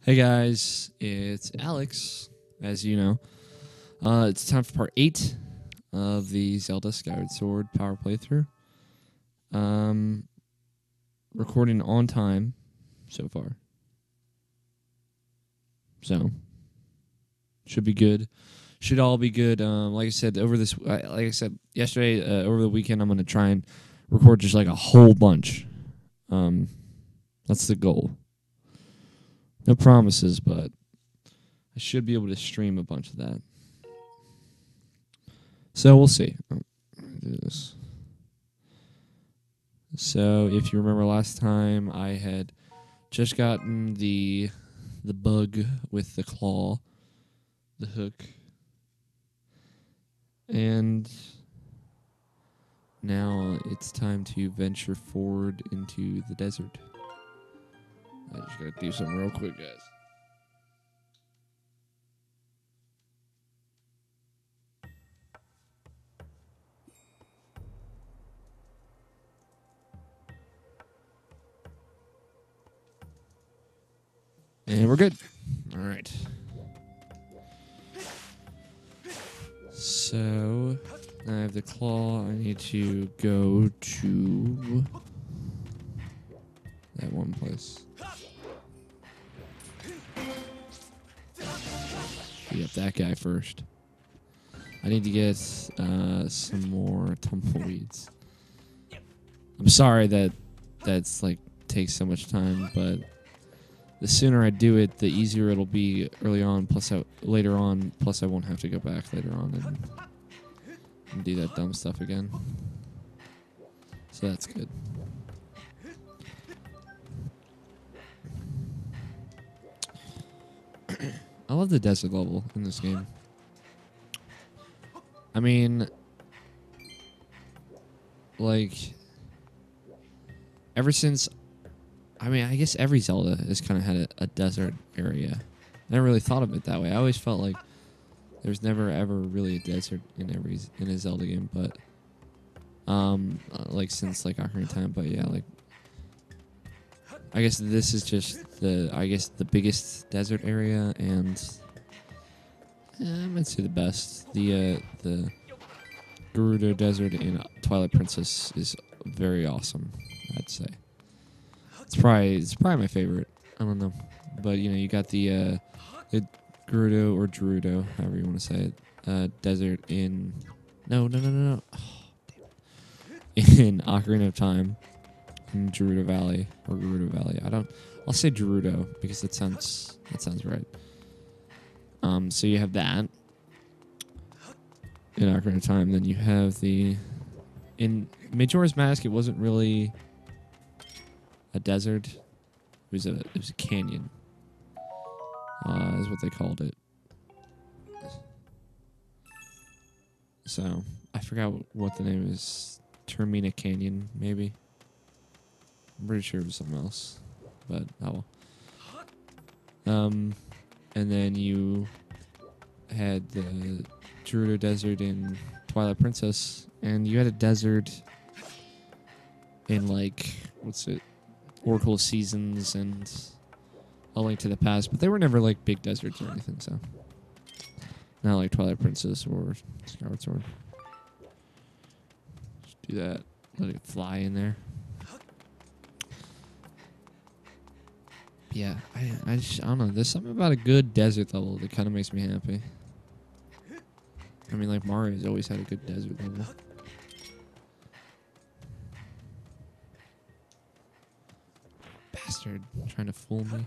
Hey guys, it's Alex, as you know. It's time for part 8 of the Zelda Skyward Sword power playthrough. Recording on time so far. So, should be good. Should all be good. Like I said, yesterday, over the weekend, I'm going to try and record just like a whole bunch. That's the goal. No promises, but I should be able to stream a bunch of that. So we'll see. Do this. So if you remember last time, I had just gotten the bug with the claw, the hook, and now it's time to venture forward into the desert. I just gotta do something real quick, guys. And we're good. All right. So, I have the claw. I need to go to that one place. Beat up that guy first. I need to get some more tumbleweeds. I'm sorry that's like takes so much time, but the sooner I do it, the easier it'll be early on. Plus, later on, I won't have to go back later on and do that dumb stuff again. So that's good. I love the desert level in this game. I mean, like, ever since, I guess every Zelda has kind of had a desert area. I never really thought of it that way. I always felt like there's never ever really a desert in a Zelda game, but like since like Ocarina of Time. But yeah, like I guess this is just the biggest desert area, and I might say the best. The Gerudo Desert in Twilight Princess is very awesome, I'd say. It's probably my favorite. I don't know, but you got the Gerudo or Gerudo, however you want to say it, desert in no. Oh, in Ocarina of Time, in Gerudo Valley or Gerudo Valley. I'll say Gerudo because that sounds right. So you have that in Ocarina of Time. Then you have in Majora's Mask. It wasn't really a desert. It was a canyon. Is what they called it. So I forgot what the name is. Termina Canyon, maybe. I'm pretty sure it was something else, but oh well. And then you had the Gerudo Desert in Twilight Princess, and you had a desert in Oracle of Seasons and A Link to the Past, but they were never like big deserts or anything, so not like Twilight Princess or Skyward Sword. Just do that. Let it fly in there. Yeah, I don't know. There's something about a good desert level that kind of makes me happy. I mean, like Mario's always had a good desert level. Bastard, trying to fool me.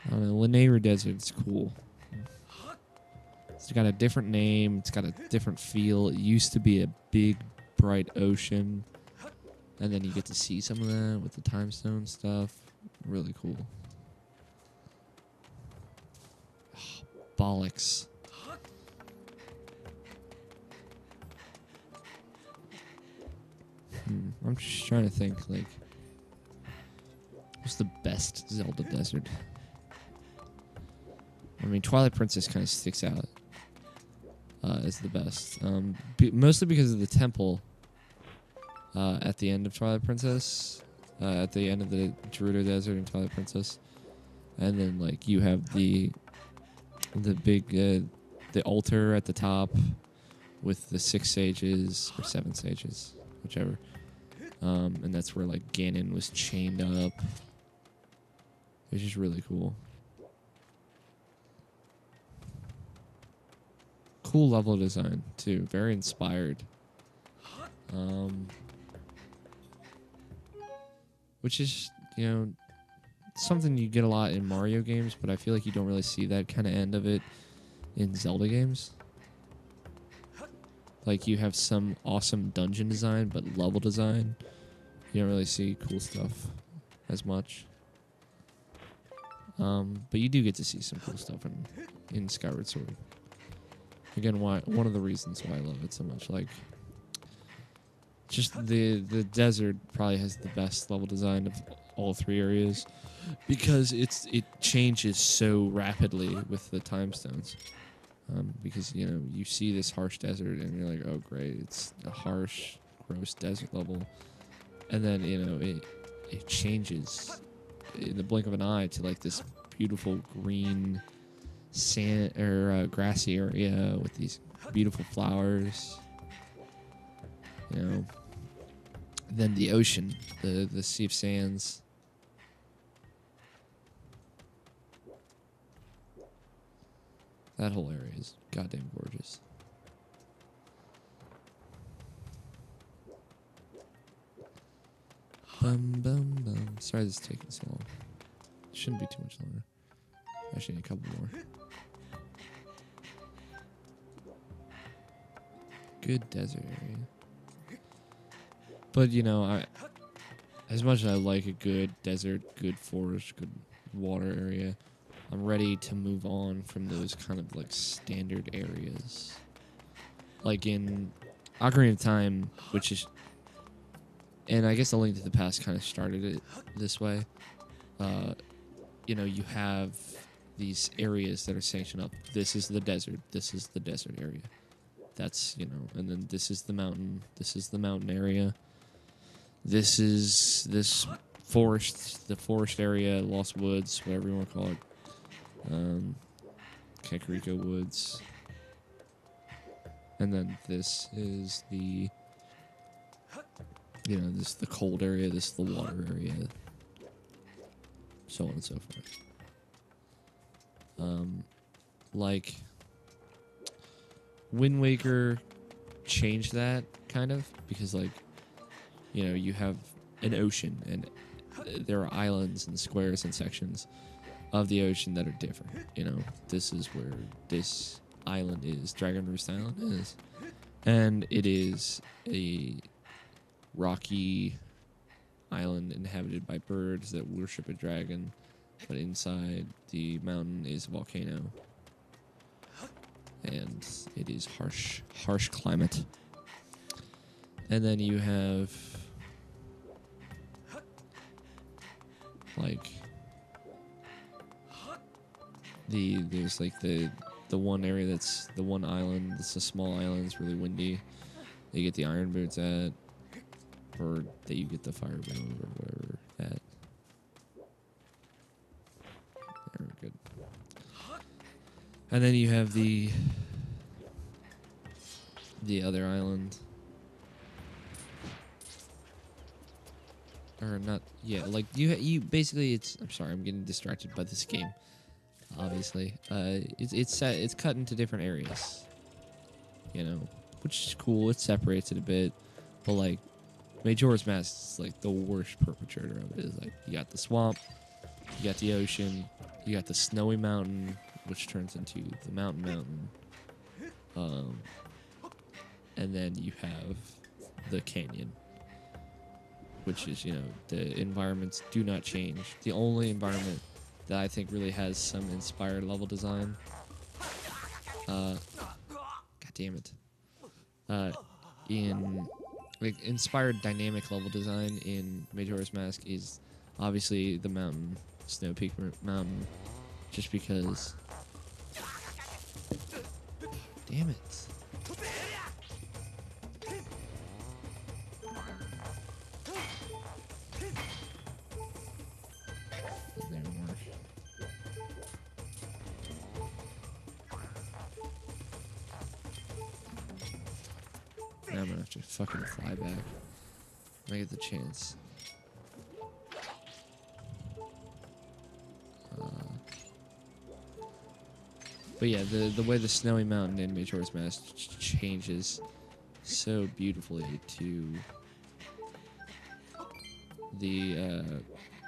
I don't know, Lanayru Desert's cool. It's got a different name. It's got a different feel. It used to be a big, bright ocean. And then you get to see some of that with the time stone stuff. Really cool. Oh, bollocks. I'm just trying to think, like, what's the best Zelda desert? I mean, Twilight Princess kind of sticks out as the best. Mostly because of the temple at the end of Twilight Princess. at the end of the Gerudo Desert in Twilight Princess, and then like you have the big the altar at the top with the 6 sages or 7 sages, whichever, and that's where like Ganon was chained up, which is really cool. Cool level design too, very inspired. Which is, you know, something you get a lot in Mario games, but I feel like you don't really see that kind of end of it in Zelda games. Like, you have some awesome dungeon design, but level design, you don't really see cool stuff as much. But you do get to see some cool stuff in Skyward Sword. Again, one of the reasons why I love it so much. Like, just the desert probably has the best level design of all 3 areas, because it changes so rapidly with the time stones. Because, you know, you see this harsh desert and you're like, oh great, it's a harsh, gross desert level, and then, you know, it changes in the blink of an eye to like this beautiful green sand or grassy area with these beautiful flowers, you know. Then the ocean, the Sea of Sands. That whole area is goddamn gorgeous. Bum bum bum. Sorry this is taking so long. Shouldn't be too much longer. Actually need a couple more. Good desert area. But, you know, as much as I like a good desert, good forest, good water area, I'm ready to move on from those kind of like standard areas. Like in Ocarina of Time, which is, and I guess A Link to the Past kind of started it this way. You know, you have these areas that are sanctioned up. This is the desert. This is the desert area. That's, you know, and then this is the mountain. This is the mountain area. This is this forest, the forest area, Lost Woods, whatever you want to call it. Kakariko Woods. And then this is the, you know, this is the cold area, this is the water area. So on and so forth. Like, Wind Waker changed that, kind of, because, like, you know, you have an ocean, and there are islands and squares and sections of the ocean that are different. You know, this is where this island is, Dragon Roost Island is, and it is a rocky island inhabited by birds that worship a dragon, but inside the mountain is a volcano, and it is harsh climate. And then you have like there's like the one area that's the one island, it's a small island, it's really windy. You get the iron boots at, or that you get the fire bow or whatever at. There, good. And then you have the other island. Or not, yeah, like you basically, it's, I'm sorry, I'm getting distracted by this game, obviously. It's cut into different areas, you know, which is cool. It separates it a bit, but like Majora's Mask is like the worst perpetrator of it. Is like, you got the swamp, you got the ocean, you got the snowy mountain, which turns into the mountain, and then you have the canyon, which is, you know, the environments do not change. The only environment that I think really has some inspired level design, god damn it, in like inspired dynamic level design in Majora's Mask is obviously the mountain, Snow Peak Mountain, just because. Damn it. to fucking fly back when I get the chance. But yeah, the way the Snowy Mountain in Majora's Mask changes so beautifully to the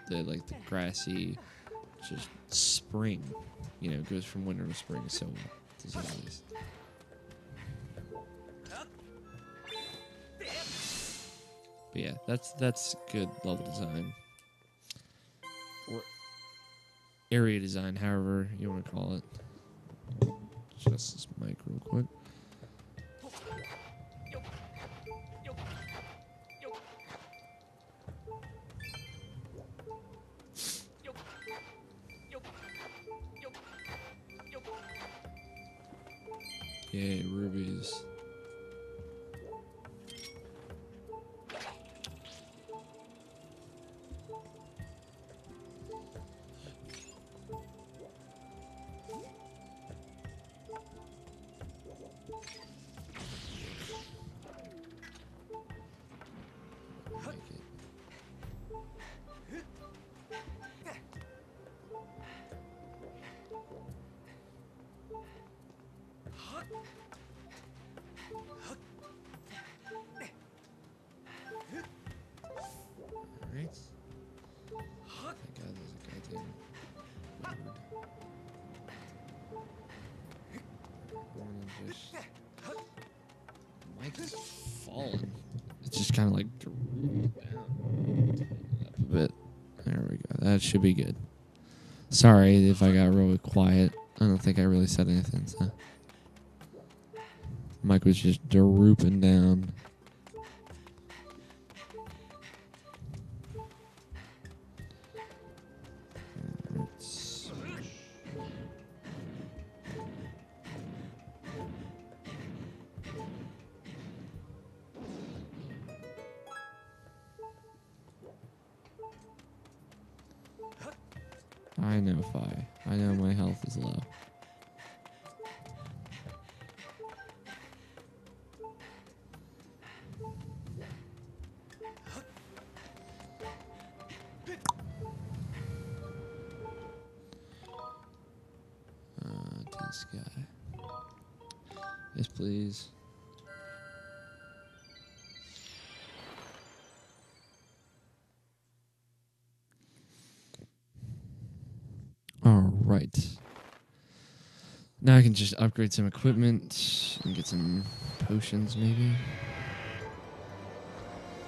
like the grassy just spring, you know, goes from winter to spring so well, to say the least. But yeah, that's good level design. Or area design, however you want to call it. Adjust this mic real quick. Yay, rubies. Mike's fallen. It's just kind of like down a bit. There we go. That should be good. Sorry if I got really quiet. I don't think I really said anything. So Mike was just drooping down. I know, Fi. I know my health is low. This guy. Yes, please. All right. Now I can just upgrade some equipment and get some potions, maybe.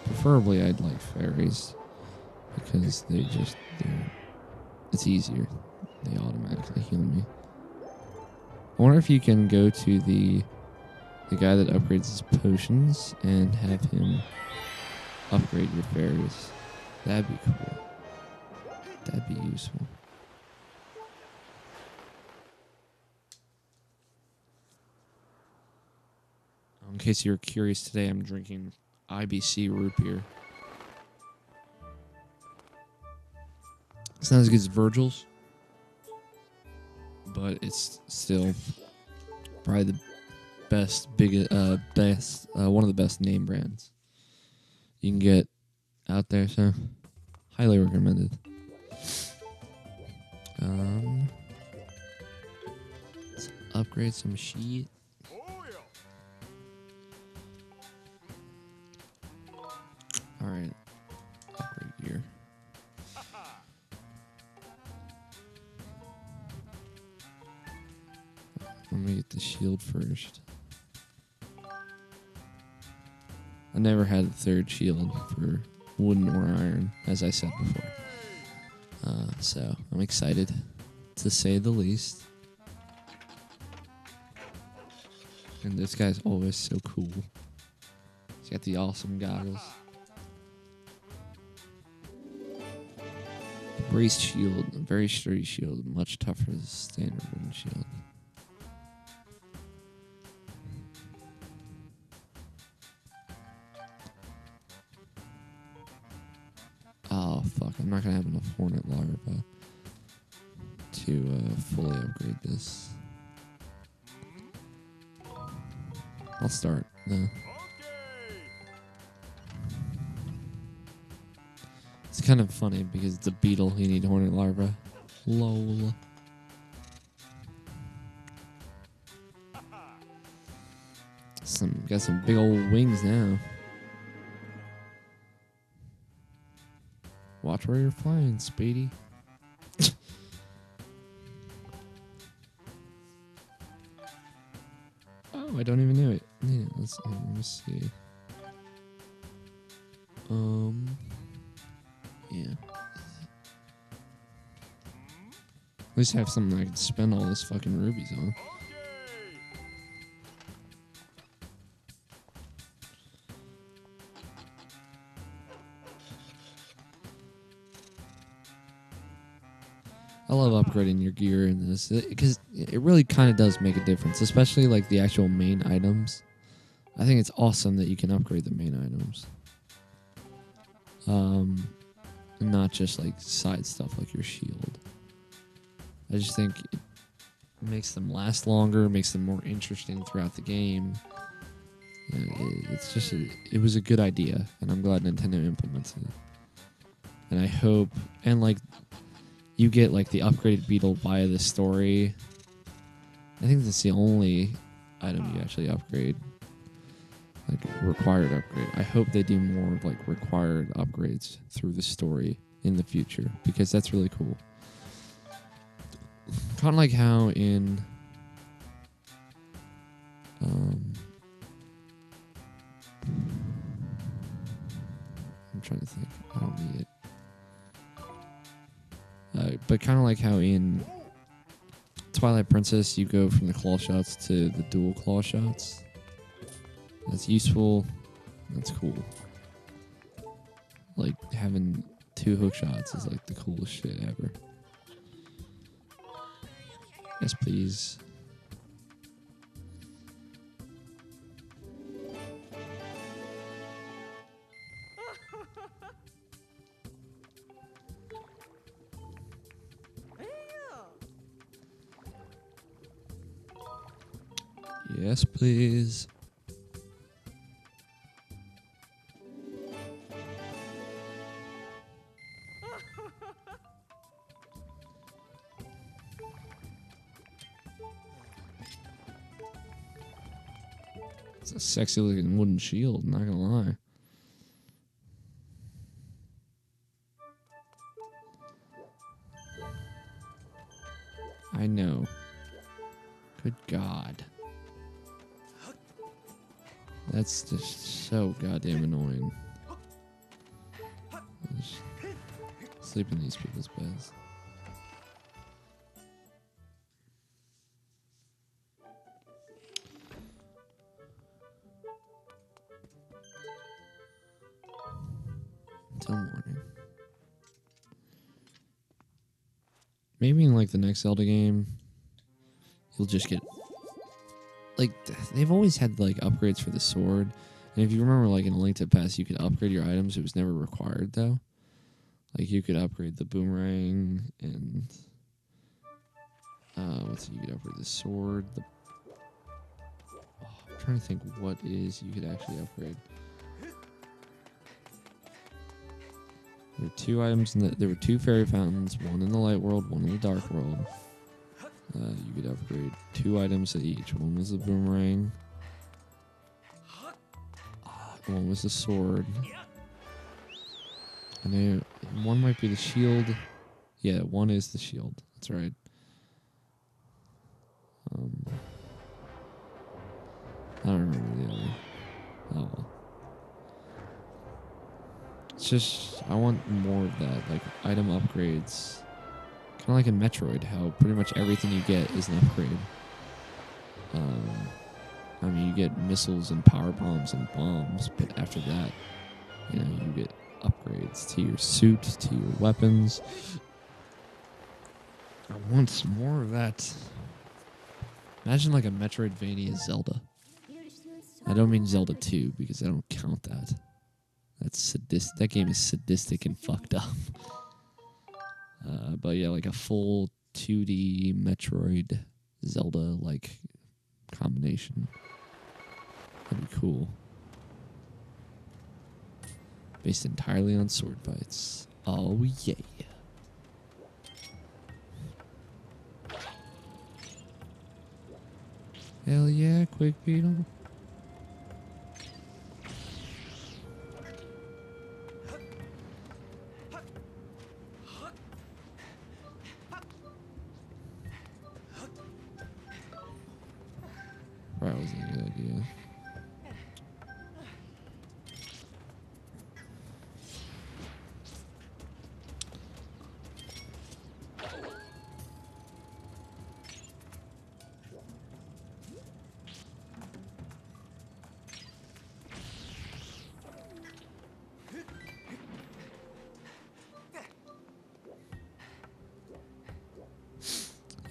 Preferably, I'd like fairies because it's easier. They automatically heal me. I wonder if you can go to the guy that upgrades his potions and have him upgrade your fairies. That'd be cool. That'd be useful. In case you're curious, today I'm drinking IBC root beer. It's not as good as Virgil's, but it's still probably the best, one of the best name brands you can get out there. So, highly recommended. Let's upgrade some shit. All right, upgrade gear. Let me get the shield first. I never had a third shield for wooden or iron, as I said before. So I'm excited, to say the least. And this guy's always so cool. He's got the awesome goggles. Braced shield, a very sturdy shield, much tougher than the standard wooden shield. Oh fuck, I'm not gonna have enough hornet larvae to fully upgrade this. I'll start though. It's kind of funny because it's a beetle. You need hornet larva. Lol. Got some big old wings now. Watch where you're flying, Spady. Oh, I don't even know it. Yeah, let me see. Yeah. At least have something I can spend all this fucking rubies on. I love upgrading your gear in this because it really kind of does make a difference, especially like the actual main items. I think it's awesome that you can upgrade the main items. And not just like side stuff like your shield. I just think it makes them last longer, makes them more interesting throughout the game. It's just it was a good idea, and I'm glad Nintendo implemented it. And I hope, and like you get like the upgraded beetle via the story. I think that's the only item you actually upgrade. Like required upgrade. I hope they do more like required upgrades through the story in the future because that's really cool. Kind of like how in I'm trying to think. I don't need it. But kind of like how in Twilight Princess you go from the claw shots to the dual claw shots. That's useful. That's cool. Like having 2 hook shots is like the coolest shit ever. Yes, please. Yes, please. It's a sexy looking wooden shield, not gonna lie. I know. Good God. That's just so goddamn annoying. Just sleep in these people's beds. Until morning. Maybe in like the next Zelda game, you'll just get like they've always had like upgrades for the sword, and if you remember, like in A Link to the Past, you could upgrade your items. It was never required though. Like you could upgrade the boomerang and you could upgrade the sword. I'm trying to think what is you could actually upgrade. There were 2 items there were 2 fairy fountains, one in the light world, one in the dark world. You could upgrade 2 items at each. One was the boomerang. One was the sword. And then one might be the shield. Yeah, one is the shield. That's right. I don't remember the other. Oh well. It's just, I want more of that, like item upgrades. Kind of like in Metroid, how pretty much everything you get is an upgrade. I mean, you get missiles and power bombs and bombs, but after that, you know, you get upgrades to your suit, to your weapons. I want more of that. Imagine like a Metroidvania Zelda. I don't mean Zelda 2 because I don't count that. That's sadistic. That game is sadistic and fucked up. But yeah, like a full 2D Metroid Zelda like combination. That'd be cool. Based entirely on sword fights. Oh, yeah. Hell yeah, quick beetle. Probably wasn't a good idea.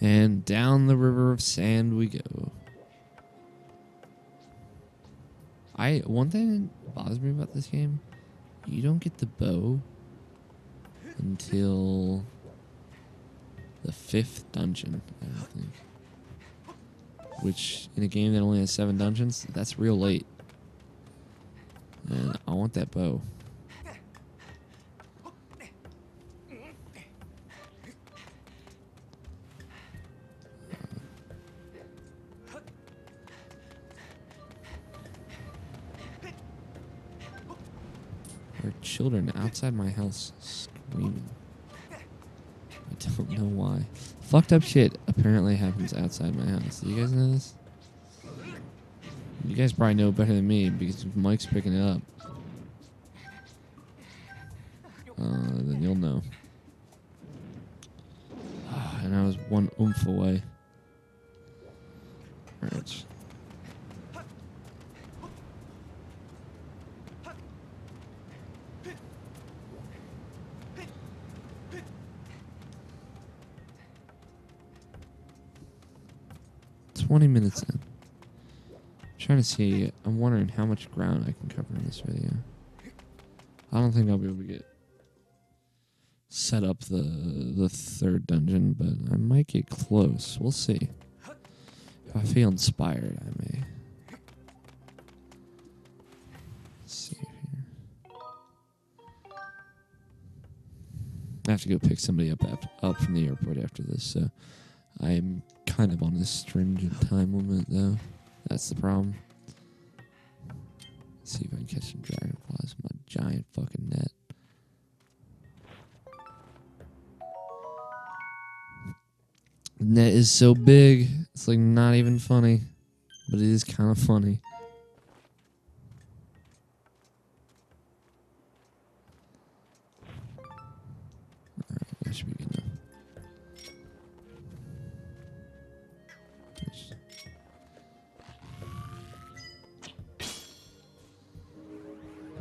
And down the river of sand we go. One thing that bothers me about this game, you don't get the bow until the 5th dungeon, I don't think. Which, in a game that only has 7 dungeons, that's real late. And I want that bow. There are children outside my house screaming. I don't know why. Fucked up shit apparently happens outside my house. Do you guys know this? You guys probably know better than me because Mike's picking it up. Then you'll know. And I was one oomph away. Alright. Minutes in. I'm trying to see. I'm wondering how much ground I can cover in this video. I don't think I'll be able to get set up the 3rd dungeon, but I might get close. We'll see. If I feel inspired, I may. Let's see here. I have to go pick somebody up from the airport after this, so I'm kind of on this stringent time limit, though. That's the problem. Let's see if I can catch some dragonflies with my giant fucking net. The net is so big, it's like not even funny, but it is kind of funny. Alright, that should be good enough.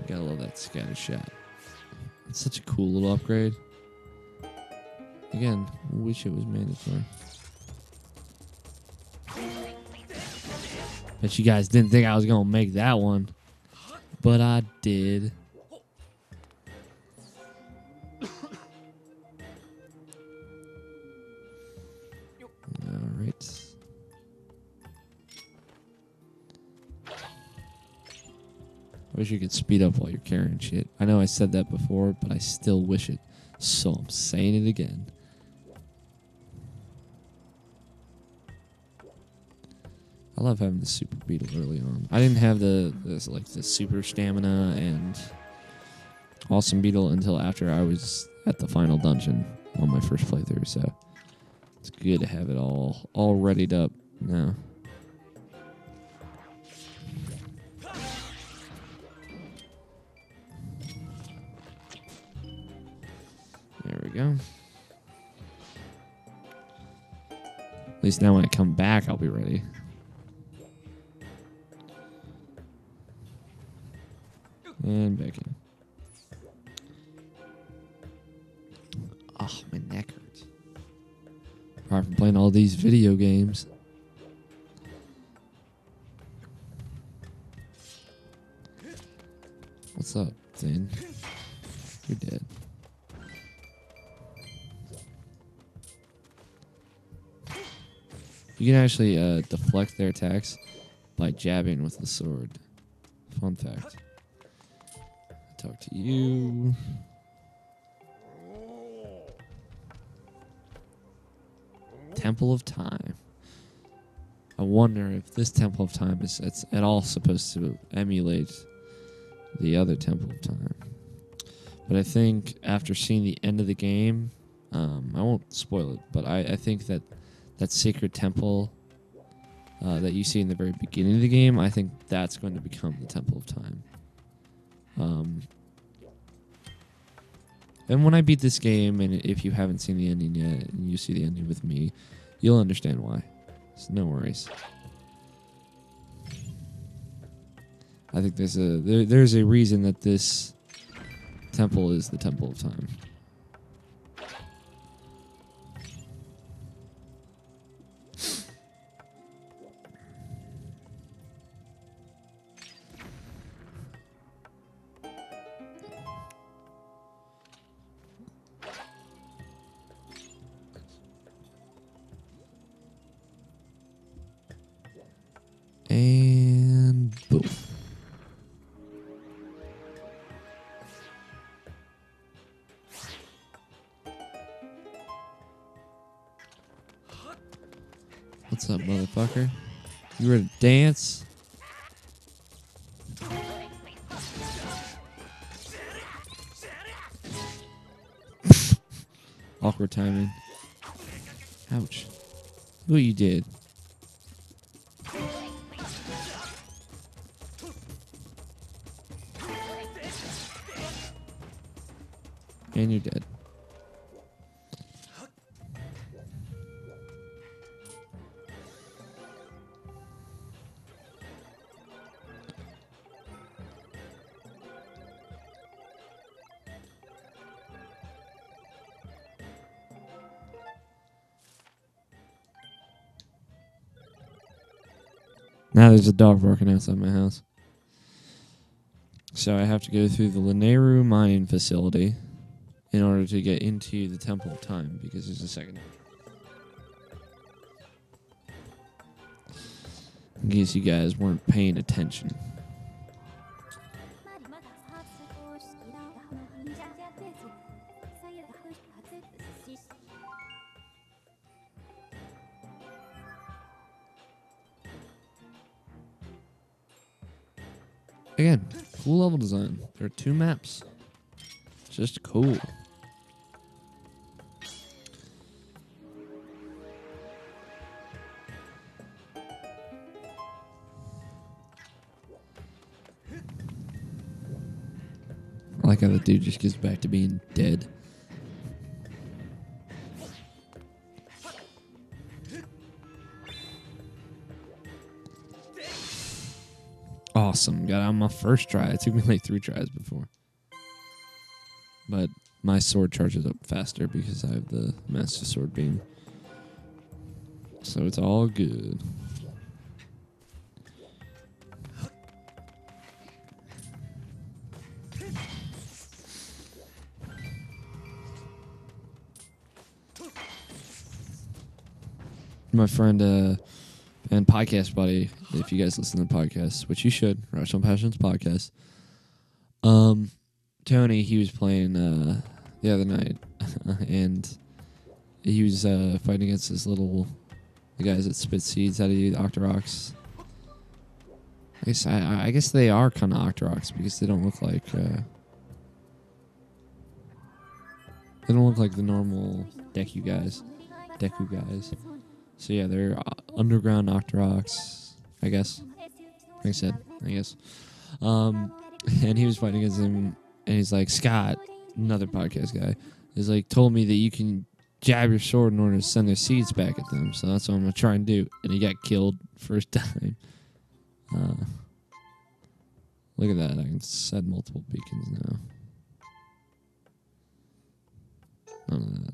Gotta love that scatter shot. It's such a cool little upgrade. Again, wish it was mandatory. Bet you guys didn't think I was gonna make that one, but I did. Alright. Wish you could speed up while you're carrying shit. I know I said that before, but I still wish it. So I'm saying it again. I love having the super beetle early on. I didn't have the super stamina and awesome beetle until after I was at the final dungeon on my first playthrough. So it's good to have it all readied up now. There we go. At least now when I come back, I'll be ready. And back in. Oh, my neck hurts. Apart from playing all these video games. What's up, Zane? You're dead. You can actually deflect their attacks by jabbing with the sword. Fun fact. Talk to you. Temple of Time. I wonder if this Temple of Time is at all supposed to emulate the other Temple of Time. But I think after seeing the end of the game, I won't spoil it, but I think that sacred temple that you see in the very beginning of the game, I think that's going to become the Temple of Time. And when I beat this game, and if you haven't seen the ending yet, and you see the ending with me, you'll understand why. So no worries. I think there's a reason that this temple is the Temple of Time. And boom. What's up, motherfucker? You ready to dance? Awkward timing. Ouch. Look what you did. And you're dead. Now there's a dog barking outside my house. So I have to go through the Lineru mining facility in order to get into the Temple of Time, because there's a second. In case you guys weren't paying attention. Again, cool level design. There are 2 maps. Just cool. I like how the dude just gets back to being dead. Awesome. Got it on my first try. It took me like 3 tries before. But my sword charges up faster because I have the Master Sword Beam. So it's all good. My friend and podcast buddy, if you guys listen to podcasts, which you should, Irrational Passions Podcast. Tony, he was playing the other night, and he was fighting against the guys that spit seeds out of you, the Octoroks. I guess they are kind of Octoroks because they don't look like the normal Deku guys. So yeah, they're underground Octoroks, I guess. Like I said, I guess. And he was fighting against him, and he's like, Scott, another podcast guy, is like, told me that you can jab your sword in order to send their seeds back at them. So that's what I'm going to try and do. And he got killed first time. Look at that. I can set multiple beacons now. None of that.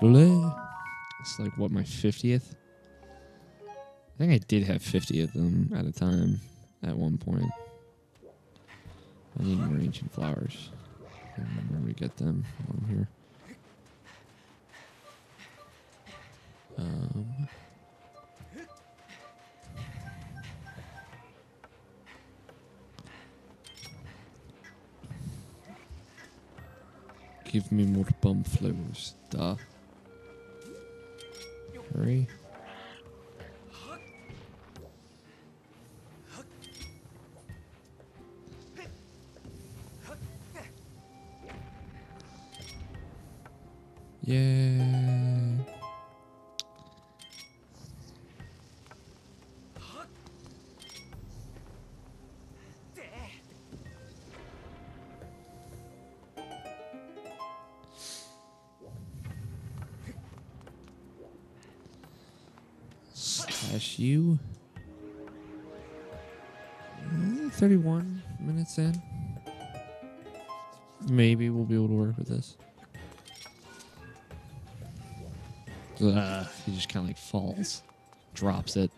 It's like, what, my 50th? I think I did have 50 of them at a time at one point. I need more ancient flowers. I don't remember where we get them while I'm here. Give me more bomb flowers. Duh. Hurry. Yay. Slash you. 31 minutes in. Maybe we'll be able to work with this. He just kind of like falls. Drops it.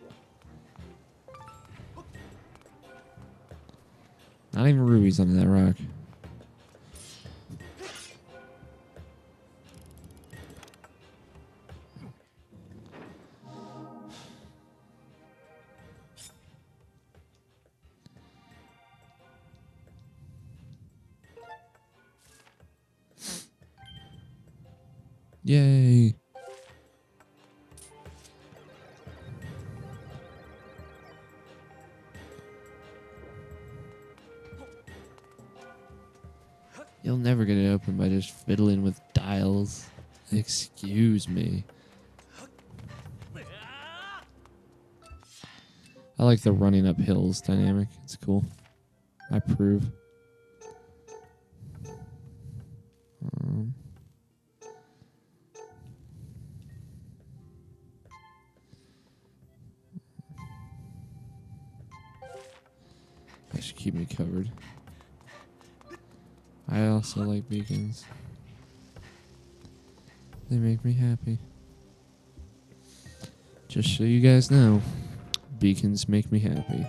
Not even rubies under that rock. Yay. You'll never get it open by just fiddling with dials. Excuse me. I like the running up hills dynamic. It's cool. I approve. That should keep me covered. I also like beacons. They make me happy. Just so you guys know, beacons make me happy.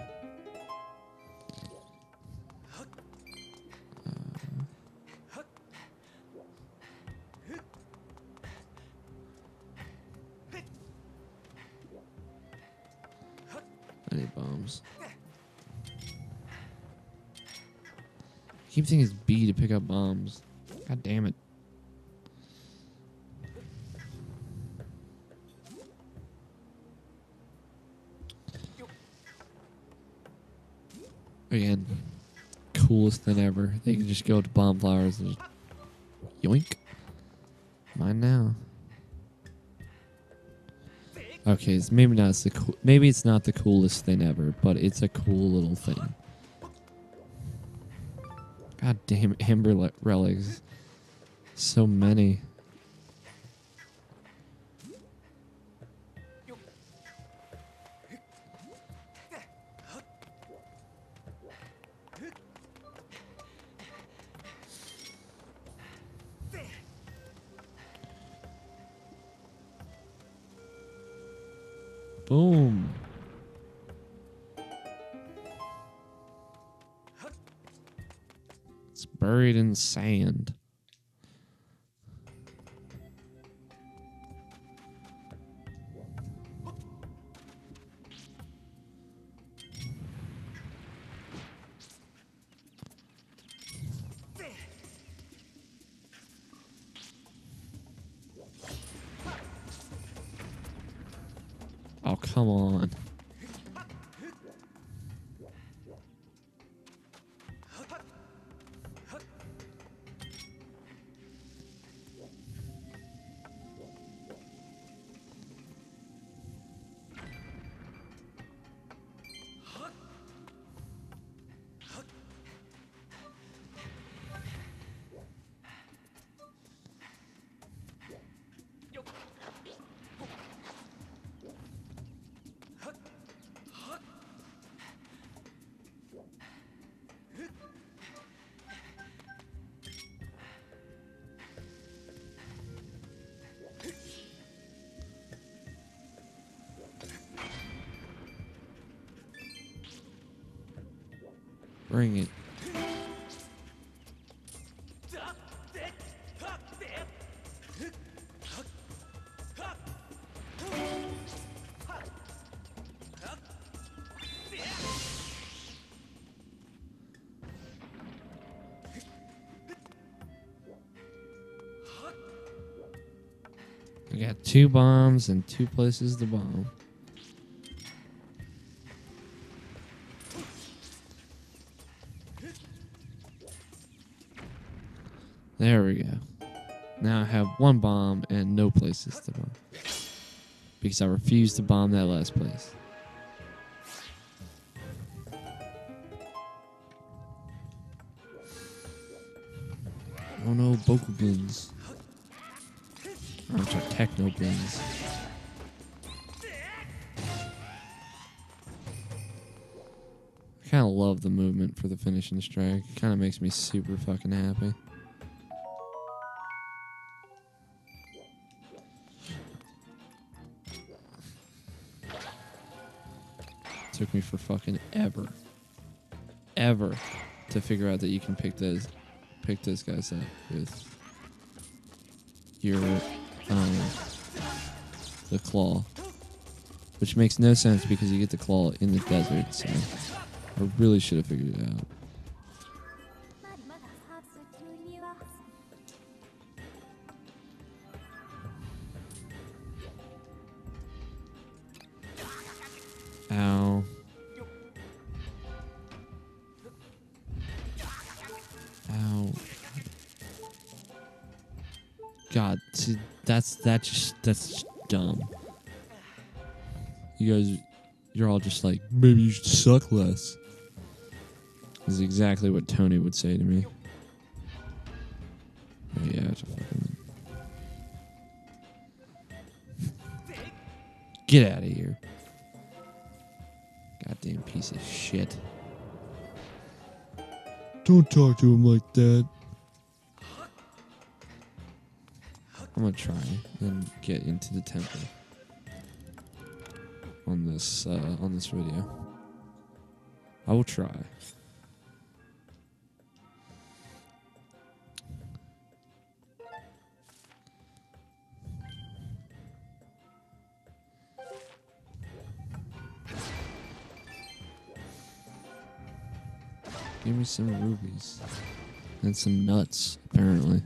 I need bombs. I keep thinking it's B to pick up bombs. God damn it. Again, coolest thing ever. They can just go to bomb flowers and just yoink. Mine now. Okay, it's maybe not the maybe it's not the coolest thing ever, but it's a cool little thing. God damn it, Amber relics. So many. Boom. It's buried in sand. Oh, come on. Bring it. got 2 bombs and 2 places to bomb. There we go. Now I have 1 bomb and no places to bomb. Because I refused to bomb that last place. Oh no, Bokublins. I'm sorry, Technoblins. I kind of love the movement for the finishing strike. It kind of makes me super fucking happy. Took me for fucking ever to figure out that you can pick those guys up with your the claw, which makes no sense because you get the claw in the desert. So I really should have figured it out. Ow. Ow. God, see, that's just dumb. You're all just like, maybe you should suck less. This is exactly what Tony would say to me. Oh, yeah, it's a fucking... Get out of here. Goddamn piece of shit. Don't talk to him like that. I'm gonna try and get into the temple on this video. I will try. Give me some rubies. And some nuts, apparently.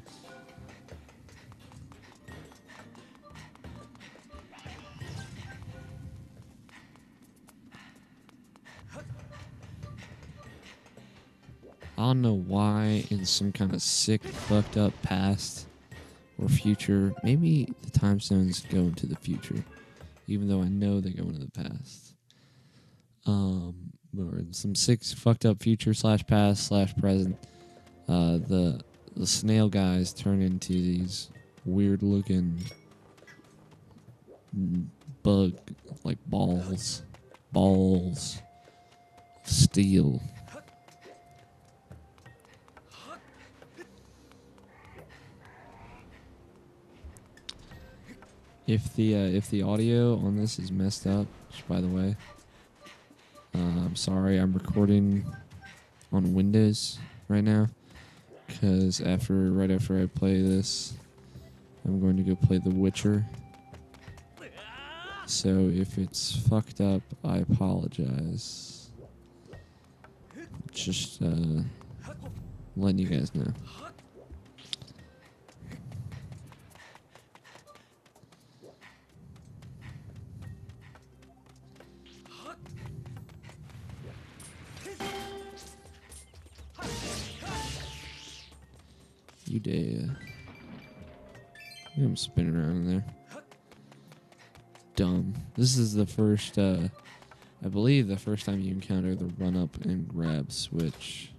I don't know why in some kind of sick, fucked up past or future, maybe the time stones go into the future, even though I know they go into the past. Or in some sick, fucked up future / past / present, the snail guys turn into these weird looking bug, like balls of steel. If the audio on this is messed up, which, by the way, I'm sorry, I'm recording on Windows right now, because right after I play this, I'm going to go play The Witcher. So if it's fucked up, I apologize. Just letting you guys know. You dare. I'm spinning around in there. Dumb. This is the first, I believe the first time you encounter the run up and grab switch.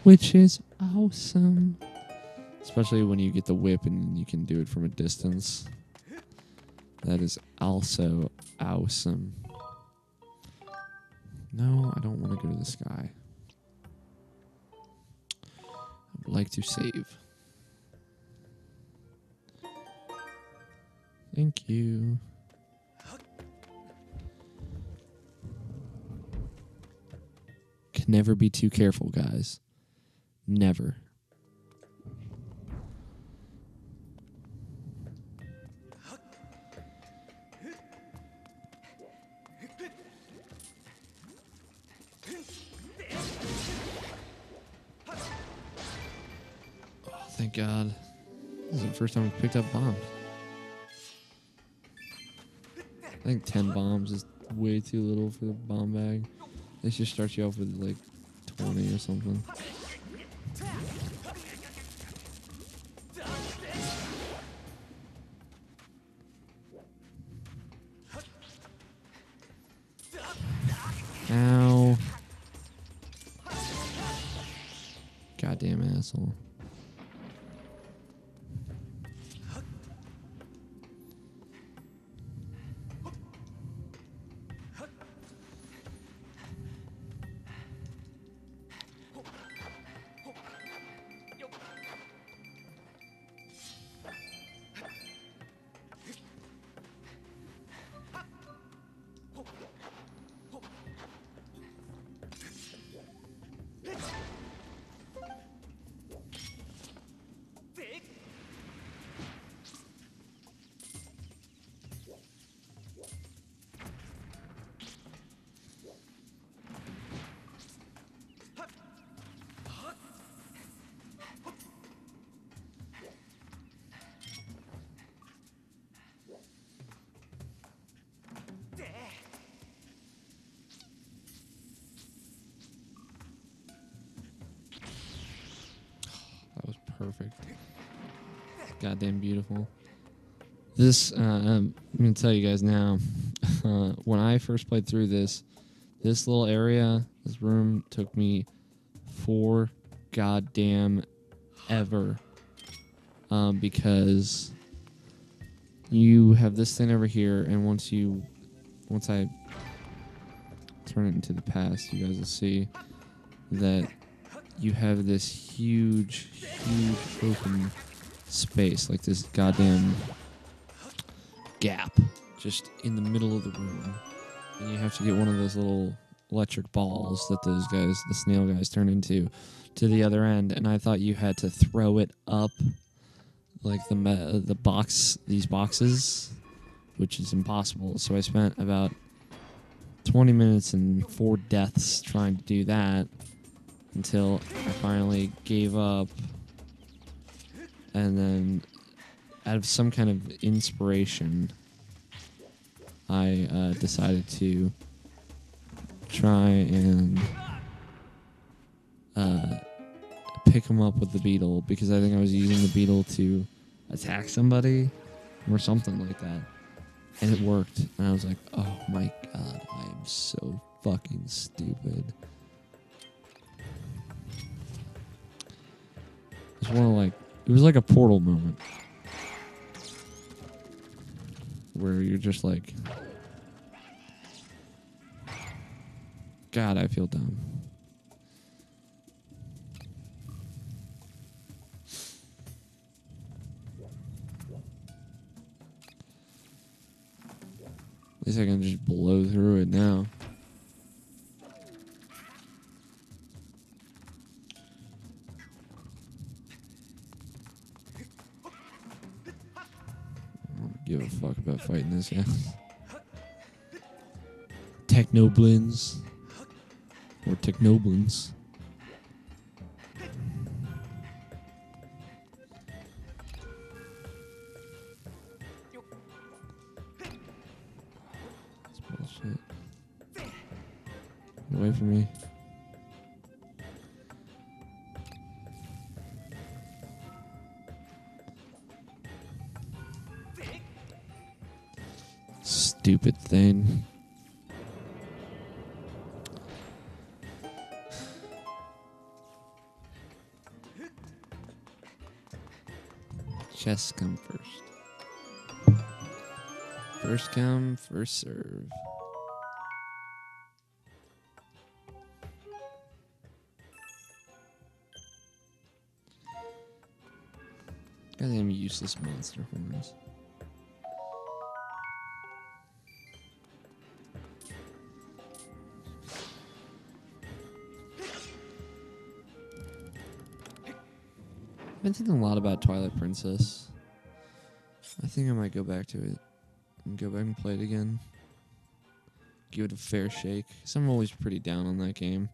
Which is awesome. Especially when you get the whip and you can do it from a distance. That is also awesome. No, I don't want to go to the sky. I would like to save. Thank you. Can never be too careful, guys. Never. Oh, thank God. This is the first time we picked up bombs. think 10 bombs is way too little for the bomb bag. They should start you off with like 20 or something. Ow. Goddamn asshole. That was perfect. Goddamn beautiful. This, I'm going to tell you guys now, when I first played through this little area, this room took me 4 goddamn ever. Because you have this thing over here, and once I turn it into the past, you guys will see that you have this huge open space, like this goddamn gap just in the middle of the room. And you have to get one of those little electric balls that those guys, the snail guys, turn into to the other end. And I thought you had to throw it up like these boxes, which is impossible. So I spent about 20 minutes and 4 deaths trying to do that, until I finally gave up, and then out of some kind of inspiration, I decided to try and pick him up with the beetle, because I think I was using the beetle to attack somebody or something like that, and it worked, and I was like, oh my god, I am so fucking stupid. It was like a Portal moment, where you're just like, God, I feel dumb. At least I can just blow through it now. Give a fuck about fighting this guy. Technoblins. Or Technoblins. That's bullshit. Get away from me. Stupid thing. Chests come first. First come, first serve. Goddamn useless monster horns. I've been thinking a lot about Twilight Princess. I think I might go back to it and go back and play it again. Give it a fair shake. So I'm always pretty down on that game,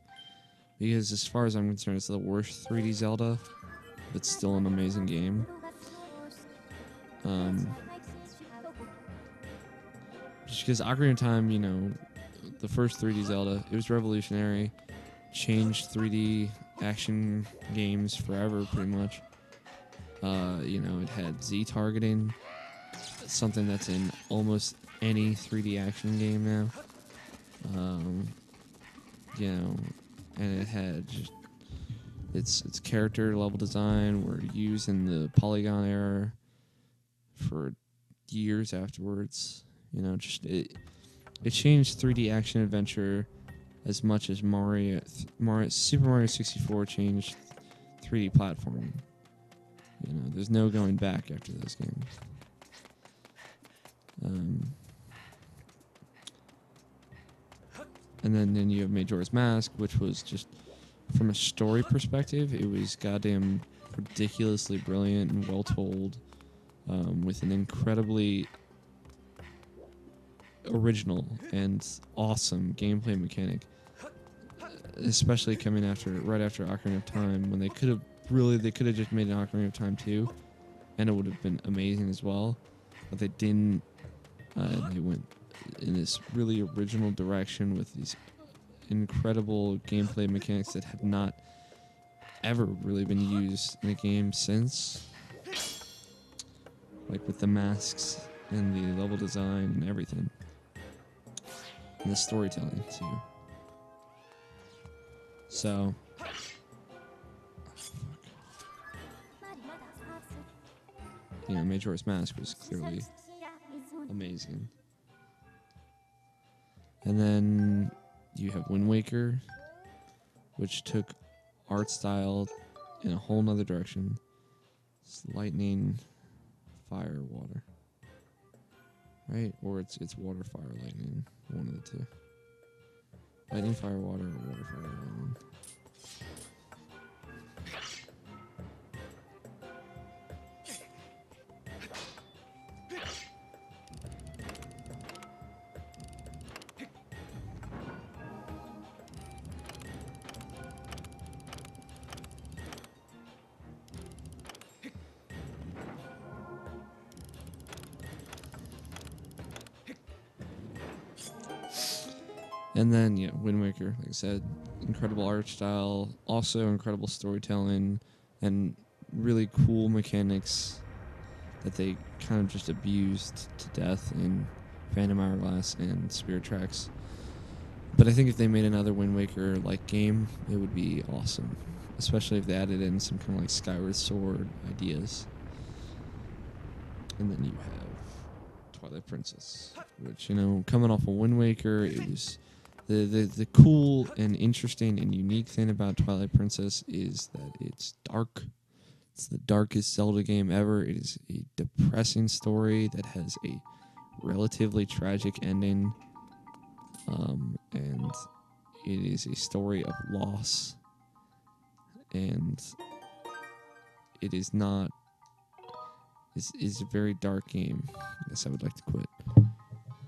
because as far as I'm concerned, it's the worst 3D Zelda, but still an amazing game. just because Ocarina of Time, the first 3D Zelda, it was revolutionary, changed 3D action games forever, pretty much. It had Z targeting, something that's in almost any 3D action game now. And it had just its character level design were used in the polygon era for years afterwards. It changed 3D action adventure as much as Super Mario 64 changed 3D platforming. There's no going back after those games. And then you have Majora's Mask, which was just, from a story perspective, it was goddamn ridiculously brilliant and well told, with an incredibly original and awesome gameplay mechanic, especially coming right after Ocarina of Time, when they could have just made an Ocarina of Time 2, and it would have been amazing as well, but they didn't. They went in this really original direction with these incredible gameplay mechanics that have not ever really been used in a game since, like with the masks and the level design and everything, and the storytelling too. So Majora's Mask was clearly amazing. And then you have Wind Waker, which took art style in a whole nother direction. It's lightning, fire, water. Right? Or it's water, fire, lightning. One of the two. Lightning, fire, water, or water, fire, lightning. And then, Wind Waker, like I said, incredible art style, also incredible storytelling, and really cool mechanics that they kind of just abused to death in Phantom Hourglass and Spirit Tracks. But I think if they made another Wind Waker-like game, it would be awesome, especially if they added in some kind of like Skyward Sword ideas. And then you have Twilight Princess, which, coming off of Wind Waker, it was... The cool and interesting and unique thing about Twilight Princess is that it's dark. It's the darkest Zelda game ever. It is a depressing story that has a relatively tragic ending. And it is a story of loss. And it is not... It's a very dark game. I guess I would like to quit.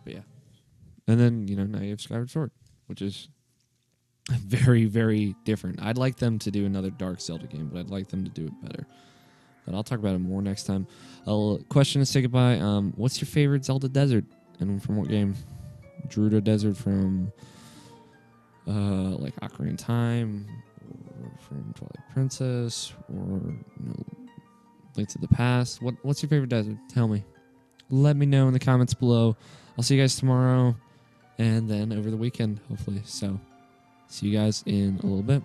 But yeah. And then, now you have Skyward Sword, which is very, very different. I'd like them to do another Dark Zelda game, but I'd like them to do it better. But I'll talk about it more next time. Question to say goodbye. What's your favorite Zelda desert? And from what game? Gerudo Desert from like Ocarina of Time, or from Twilight Princess, or Link to the Past. What's your favorite desert? Tell me. Let me know in the comments below. I'll see you guys tomorrow. And then over the weekend, hopefully. So, see you guys in a little bit.